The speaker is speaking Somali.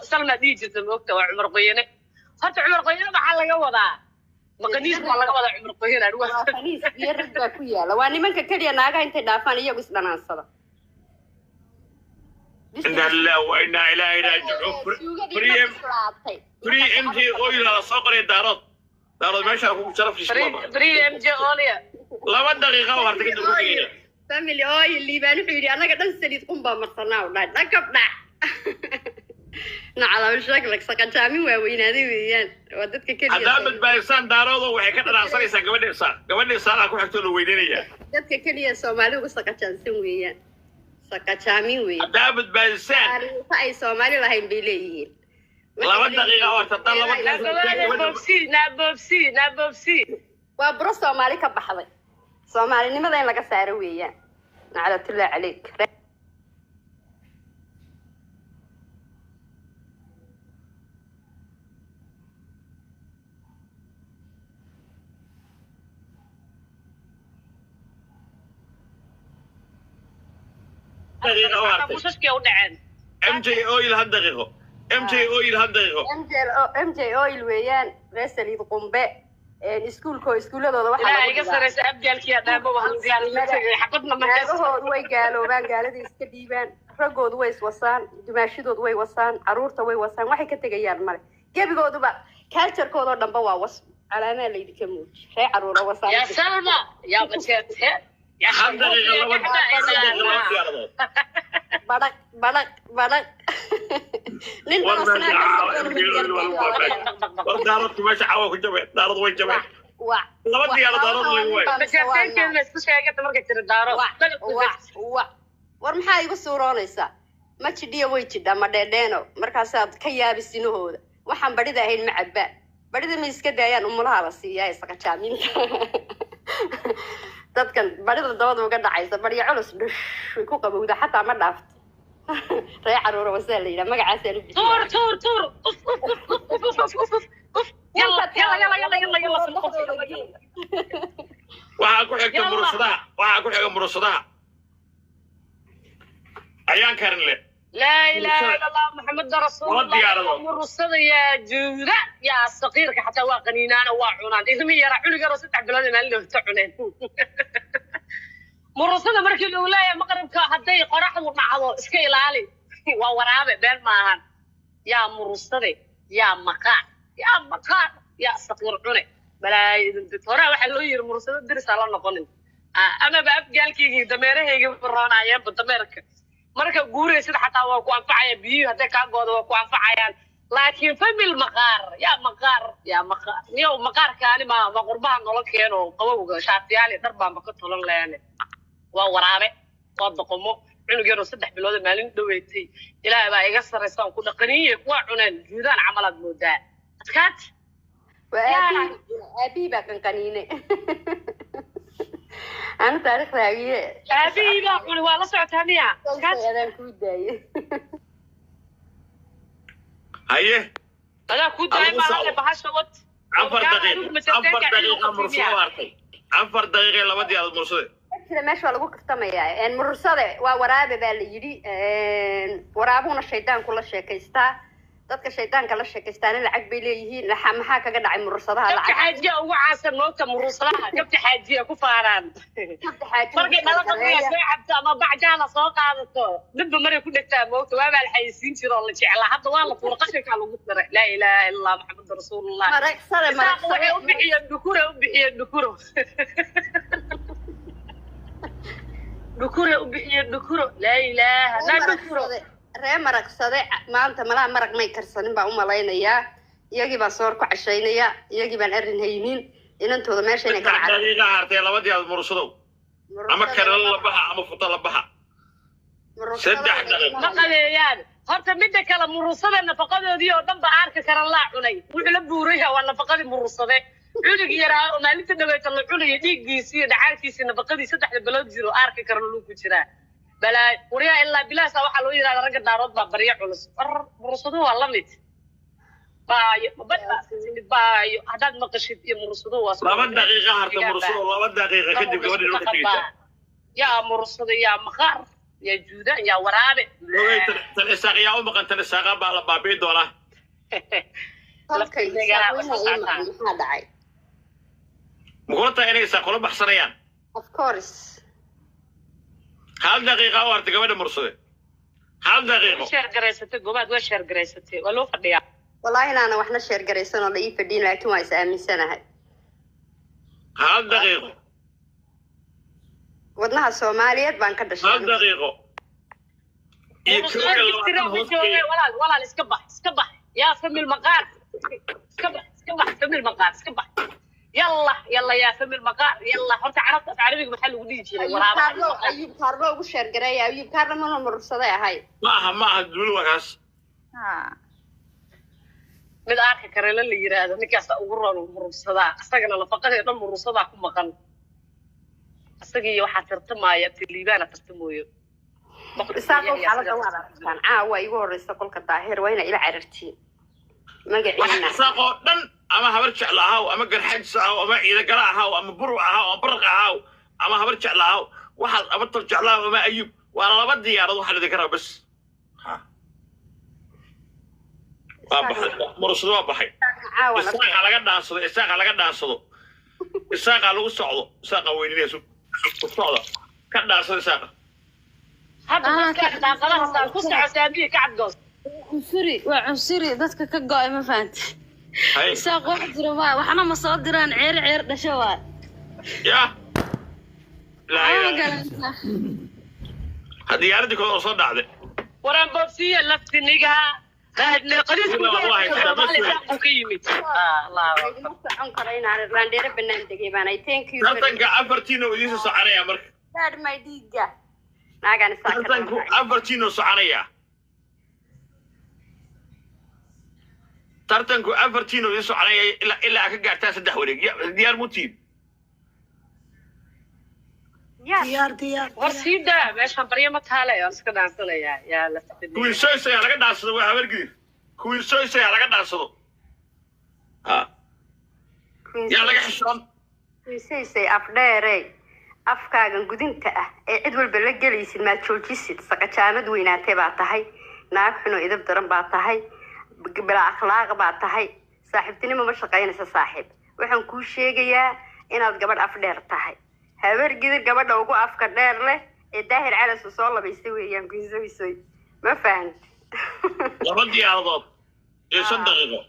سلمى ديجي تموكتا وعمر قينة حتى عمر قينة محل جوضا مقديس ولا جوضا عمر قينة خليس يرد كويا لو أنا منك كذي ناقة أنت دافعني يا بس لنا الصلاة إنا لله وإنا إليه راجعون بري ام جي اويل صقر دارود ماشي أكون شرف الشباب بري ام جي اوليا لا دقيقة وهرتك دقيقة فاميلي اويل اللي بانو حيري أنا قد أنسى تقوم بمرسنا ولا نكب نعلم شكلك سكان جامي وين هذه ويان ودتك كذي عذاب البايسان دارود وحي كده عصري قبل إنسان أكون حكتوا له وينية دتك كذي سومالي وسكان جانسين ويان سكان جامي وين عذاب البايسان أي سومالي لهين بيليين لا دقيقة وهرتطلع نابوبسي وبرو سومالي كبحضي سومالي نمدين لك سعر ويان على الله عليك دقيقة وهرتي ام جي اويل هالدقيقة ام جي MJ اويل ويان رسل يقومبه اسكولادooda waxa la iga sareysa abdalkiya daabo waxaan diyaariyay xaqadna ma haysto way gaaloobaan gaaladii iska dhiibaan ragoodu way iswasaan dumaashidoodu way wasaan caruurta way wasaan waxay ka tagayaan male gebigooduba culture-kooda dhanba waa was calaamada la idinka muuji ree caruura wasaan ya salma ya bacheet ya badak nin دارود ماشي عوا كجبه دارود وين جبه لما ديال دارود وين bacheet keenna isku sheegay markay tir daaro war maxaa igu suuroonaysaa ma jidhiya way jidhaa ma dheedheeno markaasaad ka yaabisinahooda waxaan badhida ahayn ma cabbaa badhida ma iska daayaan umulaha la siiyaa isaga jaaminta dadkan badhida dabada uga dhacaysa badhya culus dhush way ku qabowda xataa ma dhaafto ree caruura wasaa la yidhaa magacaasaa lu tuur يلا waxaa ku xigta murusadaha ayaan karin le لا إله إلا الله محمد رسول الله مرصد يا جودة يا صغير حتى واقنينا وعنان إذا ما يرى علق رصد عبدالله اللي تعلن مرصد مركي الأولى يا مقرب كهدي قرح ومعه إسكيل علي وورابع بين معهن يا مرصد يا مقار يا صغير عني بلا ترى واحد لو ير مرصد درس على نقولن أنا بقى كي دميره هيجي فرانا يا بدميرك marka guuraysid xataa waa ku anfacaya biyo haday ka goodo waa ku anfacayaan laakiin famil maqaar niyo maqaarkaani ma qurbaha nolol keeno qabowga shaatiyaal dar baan ka tolan leeyane waa waraabe waa doqomo cunugeeno 3 bilood maalin dhaweeytay ilaahay baa iga sareysan ku dhaqaniye waa cuneen juudaan camalad moodaa adkaat waa abi baa kan qaniine أنا تاريخ راوية أبي لا أقول والله سعتانية أنا كوداي هاي أنا كوداي ما أنا بحشوت عفر دقيقة لما دي هذا مرصدة كذا ماشي ولا بكرة تمايا إن مرصدة ورابة باليدي ورابون الشيطان كل شيء كيستا dadka shaytaanka la sheekaystaan lacag bay leeyihiin maxaa kaga dhacay mursadaha lacag xaajiya ugu caasan noqta mursadaha kabti xaajiya ku faaraan markay dhala qadriya soo cabta ama bacjaana soo qaadato dib maray ku dhigtaa moogta waa baa xayisiin jiro la jeclaa hadda waa la tuur qashinka lagu diray la ilaaha illa muhammad rasuulullah waxay u bixiyeen dhukuro la ilaaha dhukuro ree maraqsade maanta malaha maraq may karsanin baan u malaynayaa iyagii baan soor ku cashaynaya iyagii baan arrin haynin inantooda meesha inay ka dhacdo daqiiqa hartay labadii aad mursadow ama karal la baxa ama futa la baxa saddex daqiiqo ma qaleeyaan horta midda kale mursada nafaqadoodii oo dhan ba arka karan la cunay wuxuu la buuraya waa nafaqadii mursade cunug yaraa oo maalinta dhaweeyta la cunay dhiiggiisa iyo dhacaankiisa nafaqadii 3 bilood jiro arka karan lu ku jiraa بلا وريا إلا بلا سواء حلو إذا رجع دارود ببريع علص مرصدوه والله ميت باي هذا نقشيت مرصدوه لا بد دقيقة هرت مرصدوه لا بد دقيقة كده قولي لو تيجي يا مرصد يا مخار يا جودة يا ورابة تنساق يا أمك أنت تنساق على بابي دولا halkay maxaa dhacay مقولة إني ساقول بحصريان of course هل دقيقة وارد قبل مرصدة هل دقيقة شهر قريستي قباد وشهر قريستي ولو فرديا والله inaana waxna sheer garaysan oo la ii fadhiin laakiin waa is aaminsanahay هل دقيقة wadnaha Soomaaliyeed baan ka dhashay هل دقيقة ولا اسكبح يا فم المقار اسكبح فم المقار اسكبح يلا يا فم المقار يلا horta carabta carabiga maxaa lagu dhigi jiray waraaba ayub karlo ugu sheer garay ayub karlo ma mursaday ahay maaha dul wagaas mid arka kare la yiraahdo ninkaas ugu roon mursadaa asagana lafaqada dhan mursadaa ku maqan asagii waxa tartamaya tiliibana tartamooyo isaaqo xaalada wadaadkan caawa igu horeysa qolka daahir wayna ila carartiin magaciina isaaqo dhan ama habar jeclaahaw ama garxaj saaw ama ciida galaahaw ama buru ahaw ama barqahaw ama habar jeclaahaw waxa ama tar jeclaahaw ama ayub waa laba diyaarad waxa la dhigay bas ha murasado waa baxay isaaqa laga dhaansado isaaqa lagu socdo isaaqa weynayso socdo ka dhaansado isaaqa hadda dadka daaqadaha saan ku socotaa ka cadgoos cunsuri dadka ka go'ay ma fahanti isaaq wax jira waa waxna ma soo diraan ceer dhasho waa ya hadii yaaradii kooda soo dhacday waraan boobsiya laftiniga qadiis والله on kara inaan Irlandeera banaan degay baan ay thank you tartanka afartiina wadiisa soconaya marka dad my diga naagan tartanku afartiina soconaya tartanku afartiina wadiisa soconaya ilaa ka gaartaa saddex wareeg diyaar mutiin diyaar warsiida meeshan barya ma taale aan iska dhaansanaya yaa la kuwii soysay laga dhaansado waa habargii kuwii soysay laga dhaansado ha yaa laga xishoon kuwiisaysay afdheerey afkaagan gudinta ah ee cid walba la gelaysid maad joojisid saqajaamad weynaatay baa tahay naag xuno idab daran baa tahay bila akhlaaq baa tahay saaxiibtinimo ma shaqaynaysa saaxiib waxaan kuu sheegayaa inaad gabadh afdheer tahay habargida gabadha ugu afka dheer leh ee daahir calas soo labaysay weeyaan kuwiisaysay ma fahant laba diyaaradood iyo 5 daqiiqo